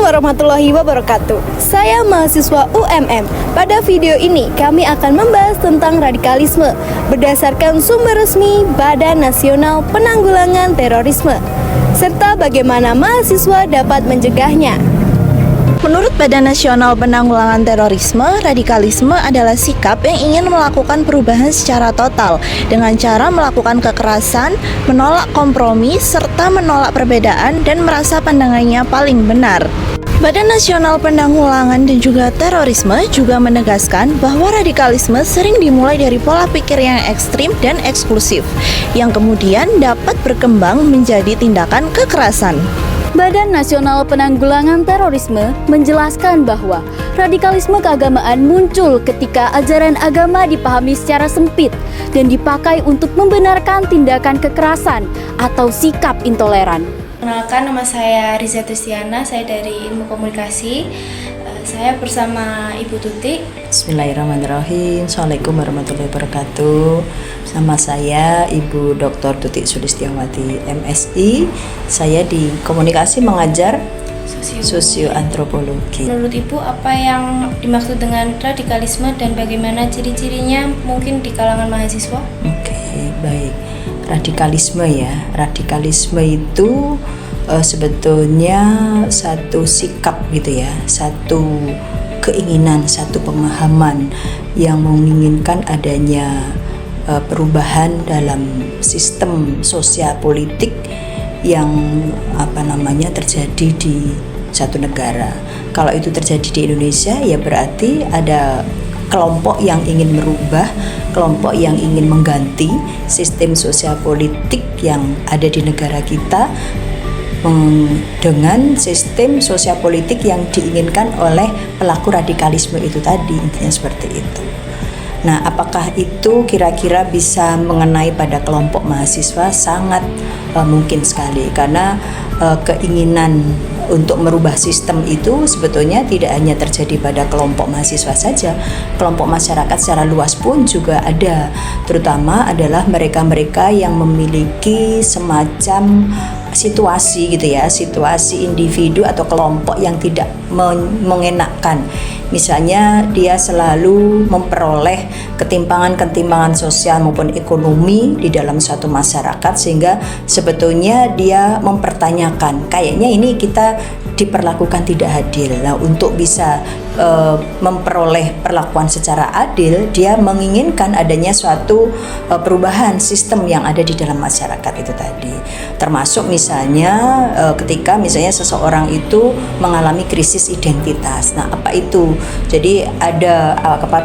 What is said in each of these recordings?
warahmatullahi wabarakatuh. Saya mahasiswa UMM. Pada video ini kami akan membahas tentang radikalisme berdasarkan sumber resmi Badan Nasional Penanggulangan Terorisme serta bagaimana mahasiswa dapat mencegahnya. Menurut Badan Nasional Penanggulangan Terorisme, radikalisme adalah sikap yang ingin melakukan perubahan secara total dengan cara melakukan kekerasan, menolak kompromi, serta menolak perbedaan dan merasa pandangannya paling benar. Badan Nasional Penanggulangan dan juga Terorisme juga menegaskan bahwa radikalisme sering dimulai dari pola pikir yang ekstrim dan eksklusif, yang kemudian dapat berkembang menjadi tindakan kekerasan. Badan Nasional Penanggulangan Terorisme menjelaskan bahwa radikalisme keagamaan muncul ketika ajaran agama dipahami secara sempit dan dipakai untuk membenarkan tindakan kekerasan atau sikap intoleran. Perkenalkan, nama saya Riza Tustiana, saya dari Ilmu Komunikasi. Saya bersama Ibu Tuti. Bismillahirrahmanirrahim. Assalamualaikum warahmatullahi wabarakatuh. Sama saya Ibu Dr. Tuti Sulistiawati, MSI. Saya di Komunikasi mengajar sosioantropologi. Menurut Ibu, apa yang dimaksud dengan radikalisme dan bagaimana ciri-cirinya mungkin di kalangan mahasiswa? Oke, baik. Radikalisme ya. Radikalisme itu sebetulnya satu sikap gitu ya, satu keinginan, satu pemahaman yang menginginkan adanya perubahan dalam sistem sosial politik yang terjadi di satu negara. Kalau itu terjadi di Indonesia, ya berarti ada kelompok yang ingin merubah, kelompok yang ingin mengganti sistem sosial politik yang ada di negara kita dengan sistem sosial politik yang diinginkan oleh pelaku radikalisme itu tadi, intinya seperti itu. Nah, apakah itu kira-kira bisa mengenai pada kelompok mahasiswa? Sangat mungkin sekali, karena keinginan untuk merubah sistem itu sebetulnya tidak hanya terjadi pada kelompok mahasiswa saja, kelompok masyarakat secara luas pun juga ada, terutama adalah mereka-mereka yang memiliki semacam situasi gitu ya, situasi individu atau kelompok yang tidak mengenakkan. Misalnya dia selalu memperoleh ketimpangan-ketimpangan sosial maupun ekonomi di dalam suatu masyarakat, sehingga sebetulnya dia mempertanyakan, kayaknya ini kita diperlakukan tidak adil. Nah, untuk bisa memperoleh perlakuan secara adil, dia menginginkan adanya suatu perubahan sistem yang ada di dalam masyarakat itu tadi. Termasuk misalnya ketika misalnya seseorang itu mengalami krisis identitas. Nah, apa itu? Jadi ada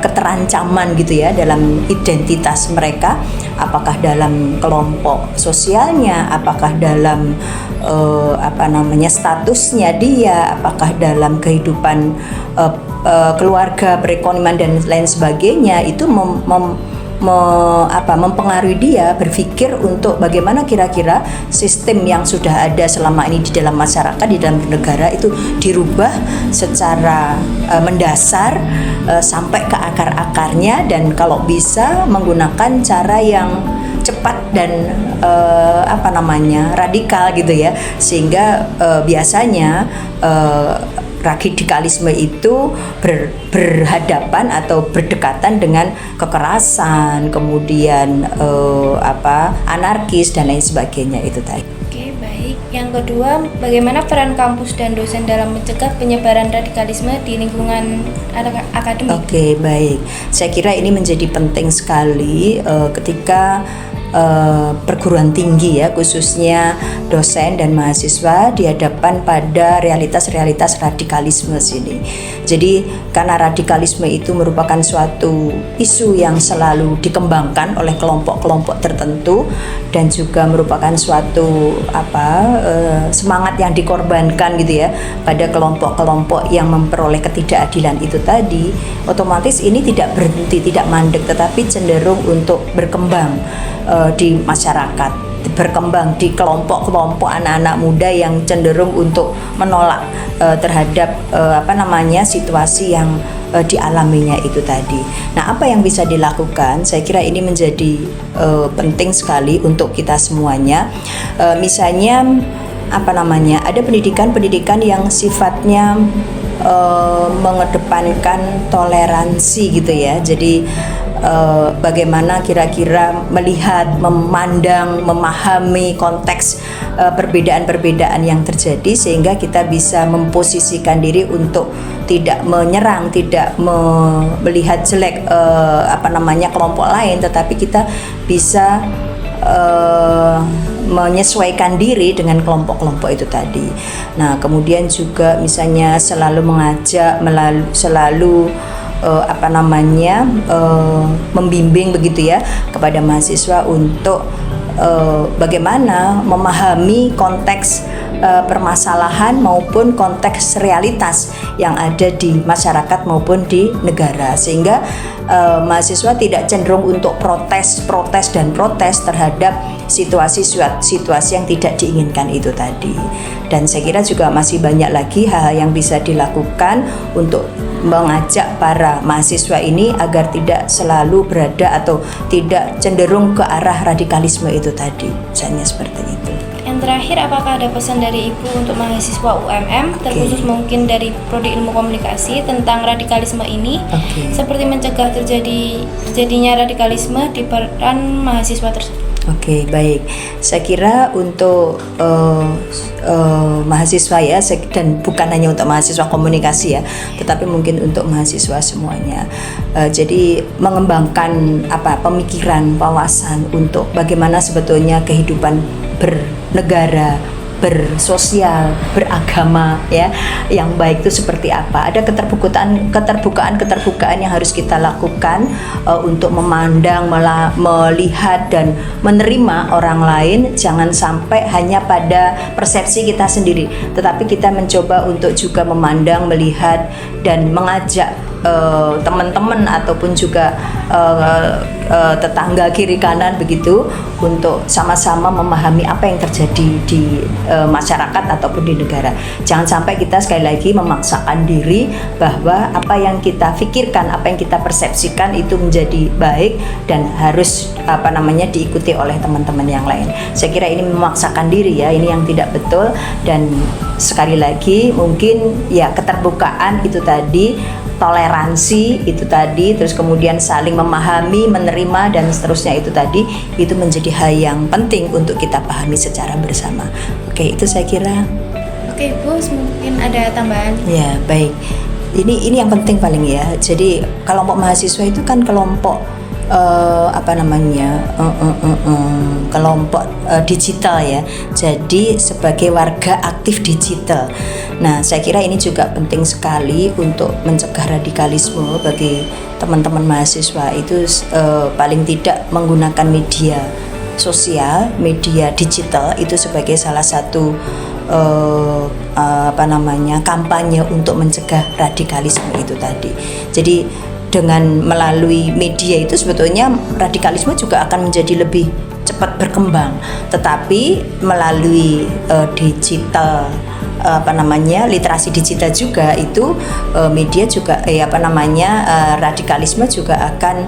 keterancaman gitu ya dalam identitas mereka, apakah dalam kelompok sosialnya, apakah dalam statusnya dia, apakah dalam kehidupan keluarga, perekonomian dan lain sebagainya, itu mempengaruhi dia berpikir untuk bagaimana kira-kira sistem yang sudah ada selama ini di dalam masyarakat, di dalam negara itu dirubah secara mendasar sampai ke akar-akarnya, dan kalau bisa menggunakan cara yang cepat dan radikal gitu ya, sehingga biasanya radikalisme itu berhadapan atau berdekatan dengan kekerasan, kemudian anarkis dan lain sebagainya itu tadi. Oke, baik. Yang kedua, bagaimana peran kampus dan dosen dalam mencegah penyebaran radikalisme di lingkungan akademik? Oke, baik. Saya kira ini menjadi penting sekali ketika perguruan tinggi ya, khususnya dosen dan mahasiswa dihadapkan pada realitas-realitas radikalisme sini. Jadi karena radikalisme itu merupakan suatu isu yang selalu dikembangkan oleh kelompok-kelompok tertentu, dan juga merupakan suatu semangat yang dikorbankan gitu ya pada kelompok-kelompok yang memperoleh ketidakadilan itu tadi, otomatis ini tidak berhenti, tidak mandek, tetapi cenderung untuk berkembang di masyarakat, berkembang di kelompok-kelompok anak-anak muda yang cenderung untuk menolak terhadap situasi yang dialaminya itu tadi. Nah, apa yang bisa dilakukan? Saya kira ini menjadi penting sekali untuk kita semuanya. Misalnya ada pendidikan yang sifatnya mengedepankan toleransi gitu ya. Jadi bagaimana kira-kira melihat, memandang, memahami konteks perbedaan-perbedaan yang terjadi, sehingga kita bisa memposisikan diri untuk tidak menyerang, tidak melihat jelek kelompok lain, tetapi kita bisa menyesuaikan diri dengan kelompok-kelompok itu tadi. Nah, kemudian juga misalnya selalu mengajak, membimbing begitu ya kepada mahasiswa untuk bagaimana memahami konteks permasalahan maupun konteks realitas yang ada di masyarakat maupun di negara, sehingga mahasiswa tidak cenderung untuk protes terhadap situasi yang tidak diinginkan itu tadi. Dan saya kira juga masih banyak lagi hal-hal yang bisa dilakukan untuk mengajak para mahasiswa ini agar tidak selalu berada atau tidak cenderung ke arah radikalisme itu tadi, misalnya seperti itu. Yang terakhir, apakah ada pesan dari Ibu untuk mahasiswa UMM, terkhusus mungkin dari Prodi Ilmu Komunikasi, tentang radikalisme ini, seperti mencegah terjadinya radikalisme di peran mahasiswa tersebut? Oke, baik. Saya kira untuk mahasiswa ya, dan bukan hanya untuk mahasiswa komunikasi ya, tetapi mungkin untuk mahasiswa semuanya. Jadi mengembangkan pemikiran, wawasan untuk bagaimana sebetulnya kehidupan bernegara, bersosial, beragama ya, yang baik itu seperti apa. Ada keterbukaan yang harus kita lakukan untuk memandang, melihat dan menerima orang lain. Jangan sampai hanya pada persepsi kita sendiri, tetapi kita mencoba untuk juga memandang, melihat dan mengajak teman-teman ataupun juga tetangga kiri kanan begitu, untuk sama-sama memahami apa yang terjadi di masyarakat ataupun di negara. Jangan sampai kita sekali lagi memaksakan diri bahwa apa yang kita pikirkan, apa yang kita persepsikan itu menjadi baik dan harus diikuti oleh teman-teman yang lain. Saya kira ini memaksakan diri ya, ini yang tidak betul. Dan sekali lagi mungkin ya keterbukaan itu tadi, toleransi itu tadi, terus kemudian saling memahami, menerima dan seterusnya itu tadi, itu menjadi hal yang penting untuk kita pahami secara bersama. Oke, itu saya kira. Oke, Bu, mungkin ada tambahan? Ya, baik. Ini yang penting paling ya. Jadi kelompok mahasiswa itu kan kelompok kelompok digital ya. Jadi sebagai warga aktif digital. Nah, saya kira ini juga penting sekali untuk mencegah radikalisme bagi teman-teman mahasiswa itu, paling tidak menggunakan media sosial, media digital itu sebagai salah satu kampanye untuk mencegah radikalisme itu tadi. Jadi dengan melalui media itu sebetulnya radikalisme juga akan menjadi lebih cepat berkembang, tetapi melalui digital literasi digital juga itu media juga radikalisme juga akan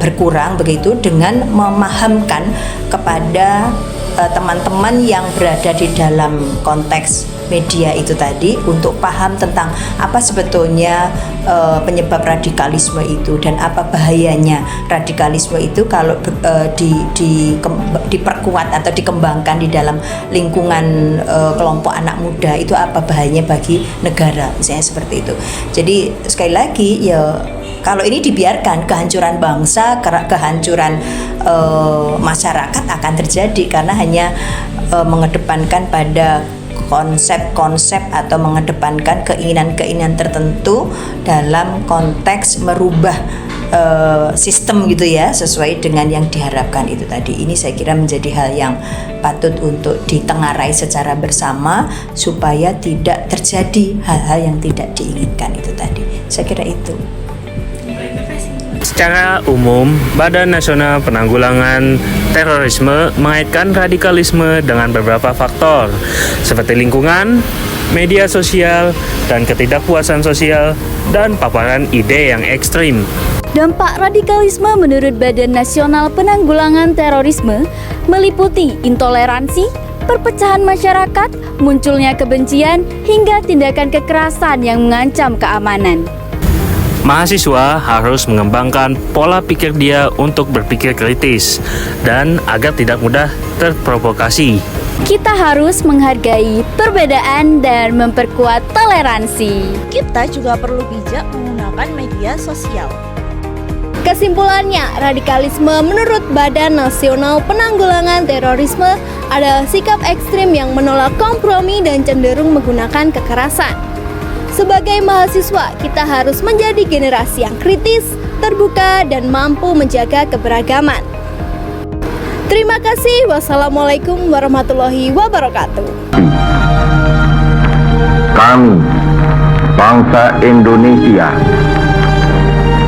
berkurang begitu, dengan memahamkan kepada teman-teman yang berada di dalam konteks media itu tadi untuk paham tentang apa sebetulnya penyebab radikalisme itu dan apa bahayanya radikalisme itu kalau diperkuat atau dikembangkan di dalam lingkungan kelompok anak muda, itu apa bahayanya bagi negara, misalnya seperti itu. Jadi sekali lagi ya, kalau ini dibiarkan, kehancuran bangsa, kehancuran masyarakat akan terjadi karena hanya mengedepankan pada konsep-konsep atau mengedepankan keinginan-keinginan tertentu dalam konteks merubah sistem gitu ya, sesuai dengan yang diharapkan itu tadi. Ini saya kira menjadi hal yang patut untuk ditengarai secara bersama supaya tidak terjadi hal-hal yang tidak diinginkan itu tadi. Saya kira itu. Secara umum, Badan Nasional Penanggulangan Terorisme mengaitkan radikalisme dengan beberapa faktor, seperti lingkungan, media sosial, dan ketidakpuasan sosial, dan paparan ide yang ekstrim. Dampak radikalisme menurut Badan Nasional Penanggulangan Terorisme meliputi intoleransi, perpecahan masyarakat, munculnya kebencian, hingga tindakan kekerasan yang mengancam keamanan. Mahasiswa harus mengembangkan pola pikir dia untuk berpikir kritis dan agar tidak mudah terprovokasi. Kita harus menghargai perbedaan dan memperkuat toleransi. Kita juga perlu bijak menggunakan media sosial. Kesimpulannya, radikalisme menurut Badan Nasional Penanggulangan Terorisme adalah sikap ekstrim yang menolak kompromi dan cenderung menggunakan kekerasan. Sebagai mahasiswa, kita harus menjadi generasi yang kritis, terbuka, dan mampu menjaga keberagaman. Terima kasih. Wassalamualaikum warahmatullahi wabarakatuh. Kami, bangsa Indonesia,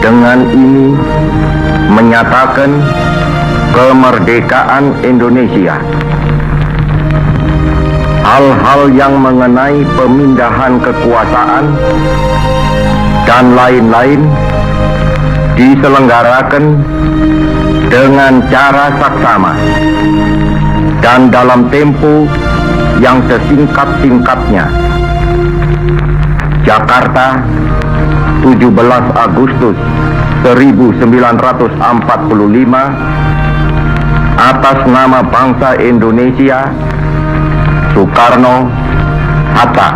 dengan ini menyatakan kemerdekaan Indonesia. Hal-hal yang mengenai pemindahan kekuasaan dan lain-lain diselenggarakan dengan cara saksama dan dalam tempo yang sesingkat-singkatnya. Jakarta, 17 Agustus 1945, atas nama bangsa Indonesia, Soekarno-Hatta.